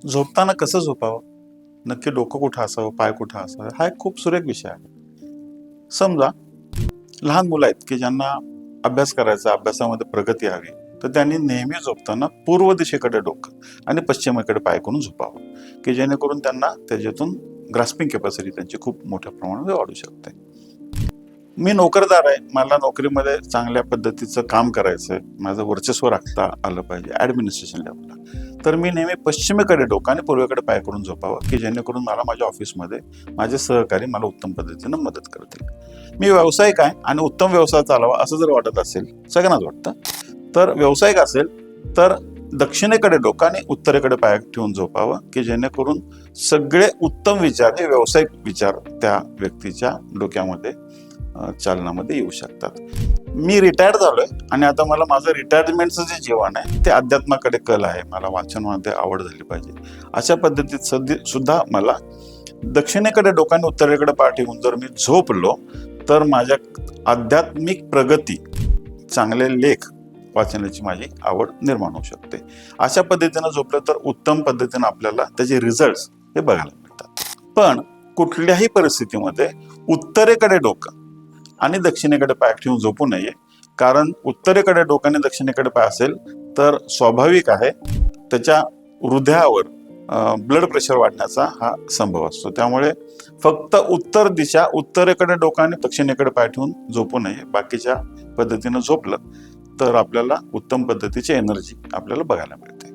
झोपताना कसं झोपावं, नक्की डोकं कुठं असावं, पाय कुठं असावं, हा एक खूप सुरेख विषय आहे. समजा लहान मुलं आहेत की ज्यांना अभ्यास करायचा, अभ्यासामध्ये प्रगती हवी, तर त्यांनी नेहमी झोपताना पूर्व दिशेकडे डोकं आणि पश्चिमेकडे पाय करून झोपावं, की जेणेकरून त्यांना त्याच्यातून ग्रास्पिंग कॅपॅसिटी त्यांची खूप मोठ्या प्रमाणात वाढू शकते. मी नोकरदार आहे, मला नोकरीमध्ये चांगल्या पद्धतीचं काम करायचं आहे, माझं वर्चस्व राखता आलं पाहिजे ॲडमिनिस्ट्रेशन लेवलला, तर मी नेहमी पश्चिमेकडे डोकं आणि पूर्वेकडे पाय करून झोपावं, की जेणेकरून मला माझ्या ऑफिसमध्ये माझे सहकारी मला उत्तम पद्धतीनं मदत करतील. मी व्यावसायिक आहे आणि उत्तम व्यवसाय चालवा असं जर वाटत असेल, सगळ्यांनाच वाटतं, तर व्यावसायिक असेल तर दक्षिणेकडे डोकं आणि उत्तरेकडे पाय ठेवून झोपावं, की जेणेकरून सगळे उत्तम विचार हे व्यावसायिक विचार त्या व्यक्तीच्या डोक्यामध्ये चालनामध्ये येऊ शकतात. मी रिटायर्ड झालोय आणि आता मला माझं रिटायरमेंटचं जे जीवन आहे ते अध्यात्माकडे कल आहे, मला वाचनामध्ये आवड झाली पाहिजे, अशा पद्धतीत सुद्धा मला दक्षिणेकडे डोकाने उत्तरेकडे पाय ठेवून जर मी झोपलो तर माझ्या आध्यात्मिक प्रगती, चांगले लेख वाचण्याची माझी आवड निर्माण होऊ शकते. अशा पद्धतीनं झोपलं तर उत्तम पद्धतीनं आपल्याला त्याचे रिझल्ट हे बघायला मिळतात. पण कुठल्याही परिस्थितीमध्ये उत्तरेकडे डोकं आणि दक्षिणेकडे पाय ठेवून झोपू नये, कारण उत्तरेकडे डोकं आणि दक्षिणेकडे पाय असेल तर स्वाभाविक आहे त्याच्या हृदयावर ब्लड प्रेशर वाढण्याचा हा संभव असतो. त्यामुळे फक्त उत्तर दिशा, उत्तरेकडे डोकं आणि दक्षिणेकडे पाय ठेवून झोपू नये. बाकीच्या पद्धतीनं झोपलं तर आपल्याला उत्तम पद्धतीची एनर्जी आपल्याला बघायला मिळते.